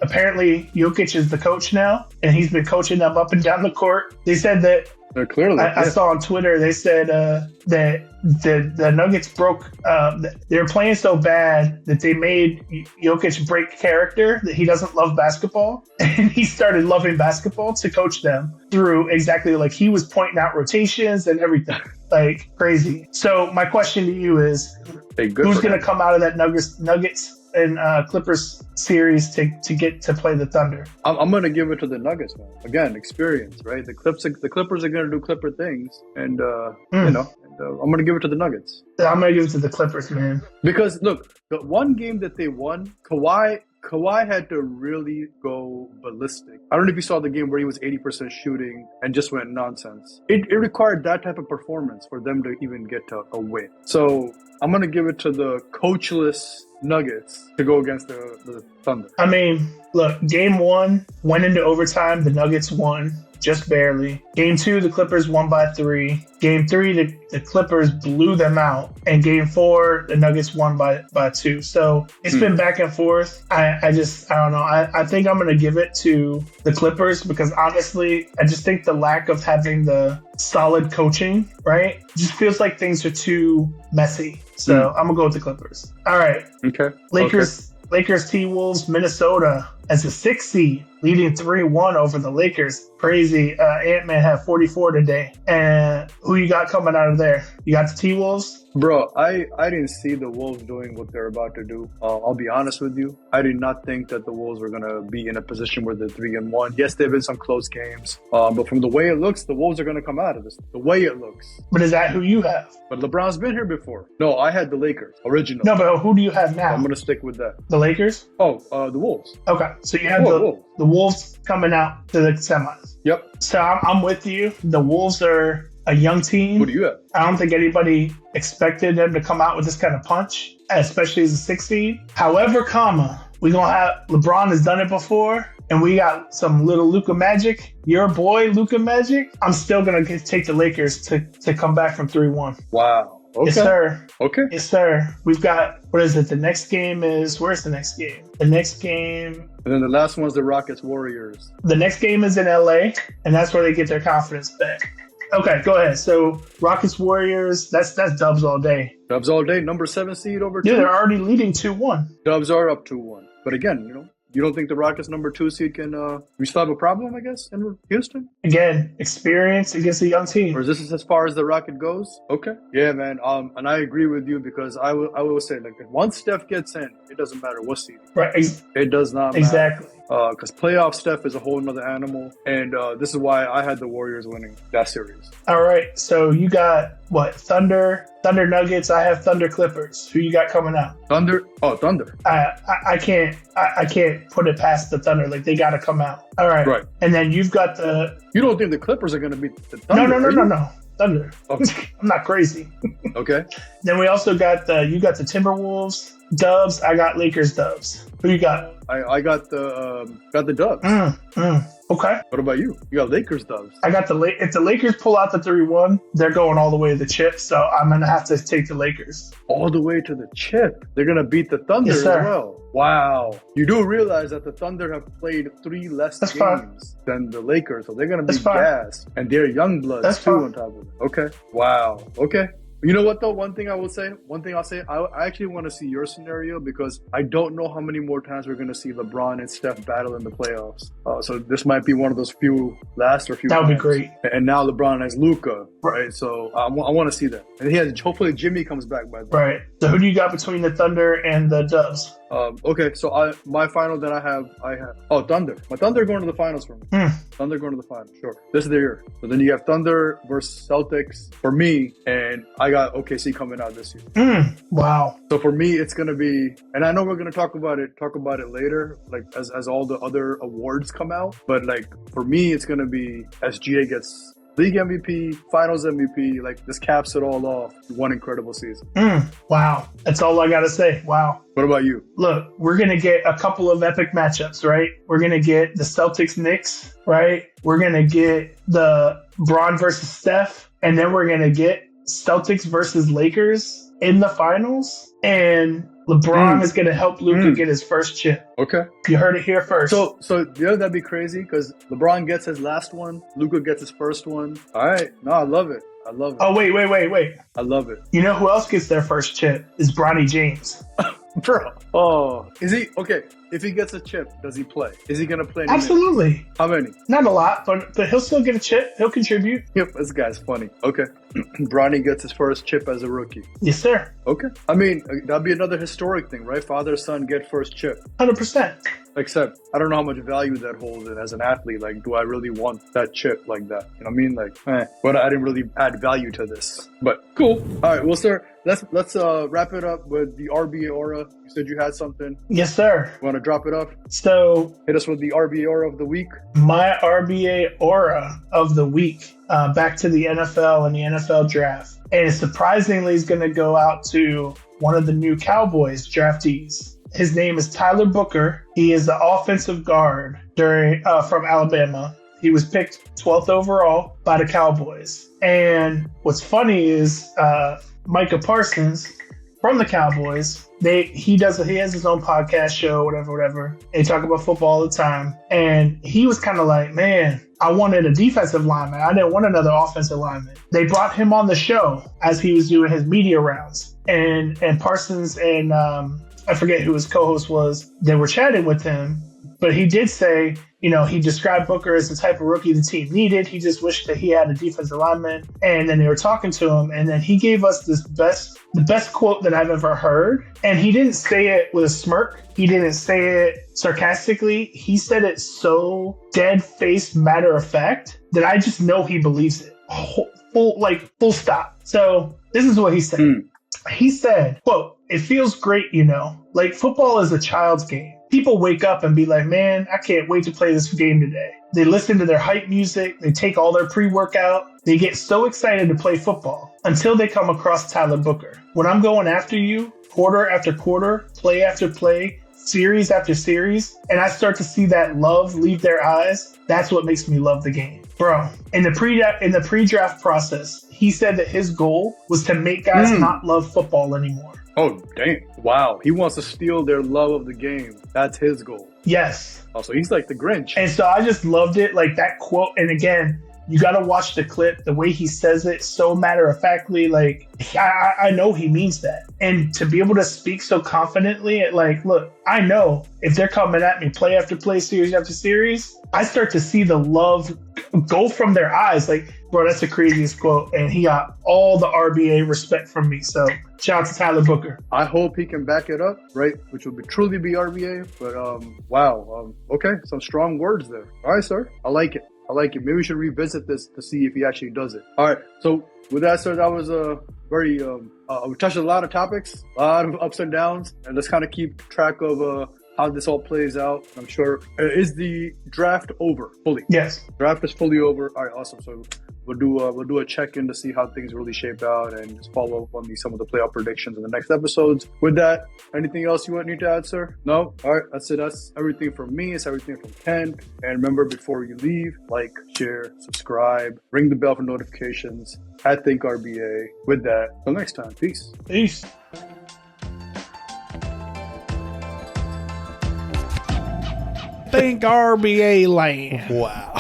apparently Jokic is the coach now, and he's been coaching them up and down the court. They said that They're clearly. I saw on Twitter, they said that the Nuggets broke. They were playing so bad that they made Jokic break character, that he doesn't love basketball. And he started loving basketball to coach them through exactly like he was pointing out rotations and everything. Like crazy. So my question to you is, who's going to come out of that Nuggets and Clippers series to get to play the Thunder? I'm going to give it to the Nuggets, man. Again, experience, right? The Clippers are going to do Clipper things, and I'm going to give it to the Nuggets. I'm going to give it to the Clippers, man. Because look, the one game that they won, Kawhi had to really go ballistic. I don't know if you saw the game where he was 80% shooting and just went nonsense. It required that type of performance for them to even get to a win. So I'm going to give it to the coachless Nuggets to go against the Thunder. I mean, look, game 1 went into overtime. The Nuggets won just barely. Game 2, the Clippers won by 3. Game 3, the Clippers blew them out. And game 4, the Nuggets won by 2. So it's been back and forth. I don't know. I think I'm going to give it to the Clippers because honestly, I just think the lack of having the solid coaching, right? Just feels like things are too messy. So I'm going to go with the Clippers. All right. Okay. Lakers T-Wolves, Minnesota as a 6 seed, leading 3-1 over the Lakers. Crazy. Ant-Man had 44 today. And who you got coming out of there? You got the T-Wolves? Bro, I didn't see the Wolves doing what they're about to do. I'll be honest with you. I did not think that the Wolves were going to be in a position where they're 3-1. Yes, there have been some close games. But from the way it looks, the Wolves are going to come out of this. The way it looks. But is that who you have? But LeBron's been here before. No, I had the Lakers, original. No, but who do you have now? I'm going to stick with that. The Lakers? The Wolves. Okay, so you have the Wolves coming out to the semis. Yep. So I'm with you. The Wolves are a young team. Who do you have? I don't think anybody expected them to come out with this kind of punch, especially as a 6 seed. However, we're going to have LeBron has done it before, and we got some little Luka magic. Your boy, Luka magic. I'm still going to take the Lakers to come back from 3-1. Wow. Okay. Yes, sir. Okay. Yes, sir. We've got, what is it? The next game is, where's the next game? The next game. And then the last one's the Rockets Warriors. The next game is in LA, and that's where they get their confidence back. Okay, go ahead. So Rockets Warriors, that's Dubs all day. Dubs all day, number 7 seed over 2. Yeah, they're already leading 2-1. Dubs are up 2-1. But again, you don't think the Rockets number 2 seed can we still have a problem, I guess, in Houston? Again, experience against a young team. Or is this as far as the Rocket goes? Okay. Yeah, man. And I agree with you because I will say, like, once Steph gets in, it doesn't matter what seed. Right. It does not matter. Exactly. Because playoff Steph is a whole nother animal. And this is why I had the Warriors winning that series. All right. So you got what? Thunder Nuggets. I have Thunder Clippers. Who you got coming out? Thunder. Oh, Thunder. I can't put it past the Thunder. Like, they got to come out. All right. Right. And then you've got the. You don't think the Clippers are going to beat the Thunder? No. Thunder. Okay. I'm not crazy. Okay. Then we also got you got the Timberwolves Dubs. I got Lakers Dubs. Who you got? I got the Dubs. Okay. What about you? You got Lakers Dubs. I got if the Lakers pull out the 3-1, they're going all the way to the chip. So I'm going to have to take the Lakers. All the way to the chip. They're going to beat the Thunder as well. Wow. You do realize that the Thunder have played 3 less games than the Lakers. So they're going to be gassed. And they're young bloods too on top of it. Okay. Wow. Okay. You know what though? One thing I'll say, I actually want to see your scenario because I don't know how many more times we're going to see LeBron and Steph battle in the playoffs. So this might be one of those few times. That would be great. And now LeBron has Luka, right? So I want to see that. And hopefully Jimmy comes back by then. Right. So who do you got between the Thunder and the Dubs? Okay, so my final that I have Thunder. My Thunder going to the finals for me. Thunder going to the finals, sure. This is the year. So then you have Thunder versus Celtics for me, and I got OKC coming out this year. Wow. So for me, it's gonna be, and I know we're gonna talk about it later, like as all the other awards come out. But like for me, it's gonna be SGA gets League MVP, Finals MVP, like this caps it all off. One incredible season. Wow. That's all I got to say. Wow. What about you? Look, we're going to get a couple of epic matchups, right? We're going to get the Celtics-Knicks, right? We're going to get the Bron versus Steph, and then we're going to get Celtics versus Lakers in the finals, and LeBron is going to help Luka get his first chip. Okay. You heard it here first. So that'd be crazy because LeBron gets his last one, Luka gets his first one. All right. No, I love it. Oh, wait. I love it. You know who else gets their first chip? Is Bronny James. Bro. Oh, is he? Okay. If he gets a chip, does he play? Is he going to play? Absolutely. How many? Not a lot, but he'll still get a chip. He'll contribute. Yep, this guy's funny. Okay. Bronny gets his first chip as a rookie. Yes, sir. Okay. I mean, that'd be another historic thing, right? Father, son, get first chip. 100%. Except, I don't know how much value that holds it as an athlete. Like, do I really want that chip like that? You know what I mean? Like, but I didn't really add value to this. But cool. All right, well, sir, let's wrap it up with the RBA aura. You said you had something. Yes, sir. You want to drop it off? So, hit us with the RBA aura of the week. My RBA aura of the week, back to the NFL and the NFL draft. And surprisingly, is going to go out to one of the new Cowboys draftees. His name is Tyler Booker. He is the offensive guard from Alabama. He was picked 12th overall by the Cowboys. And what's funny is Micah Parsons from the Cowboys, he has his own podcast show, whatever. They talk about football all the time. And he was kind of like, man, I wanted a defensive lineman. I didn't want another offensive lineman. They brought him on the show as he was doing his media rounds. And Parsons and I forget who his co-host was. They were chatting with him, but he did say, he described Booker as the type of rookie the team needed. He just wished that he had a defensive lineman. And then they were talking to him, and then he gave us the best quote that I've ever heard. And he didn't say it with a smirk. He didn't say it sarcastically. He said it so dead-faced, matter of fact that I just know he believes it. Full stop. So this is what he said. He said, quote, "It feels great, like football is a child's game. People wake up and be like, man, I can't wait to play this game today. They listen to their hype music. They take all their pre-workout. They get so excited to play football until they come across Tyler Booker. When I'm going after you, quarter after quarter, play after play, series after series, and I start to see that love leave their eyes, that's what makes me love the game." Bro, in the pre-draft process, he said that his goal was to make guys not love football anymore. Oh, dang. Wow. He wants to steal their love of the game. That's his goal. Yes. Oh, so he's like the Grinch. And so I just loved it, like that quote. And again, you got to watch the clip. The way he says it so matter-of-factly, like, I know he means that. And to be able to speak so confidently, like, look, I know if they're coming at me play after play, series after series, I start to see the love go from their eyes. Like, bro, that's the craziest quote. And he got all the RBA respect from me. So shout out to Tyler Booker. I hope he can back it up, right? Which would truly be RBA. But wow. Okay, some strong words there. All right, sir. I like it. Maybe we should revisit this to see if he actually does it. All right. So with that, sir, that was a very, we touched a lot of topics, a lot of ups and downs, and let's kind of keep track of how this all plays out. I'm sure. Is the draft over fully? Yes. Draft is fully over. All right, awesome. So we'll do a check-in to see how things really shape out and just follow up on some of the playoff predictions in the next episodes. With that, anything else you need to add, sir? No? All right, that's it. That's everything from me. It's everything from Ken. And remember, before you leave, like, share, subscribe, ring the bell for notifications at Think RBA. With that, till next time. Peace. Peace. Think RBA land. Wow.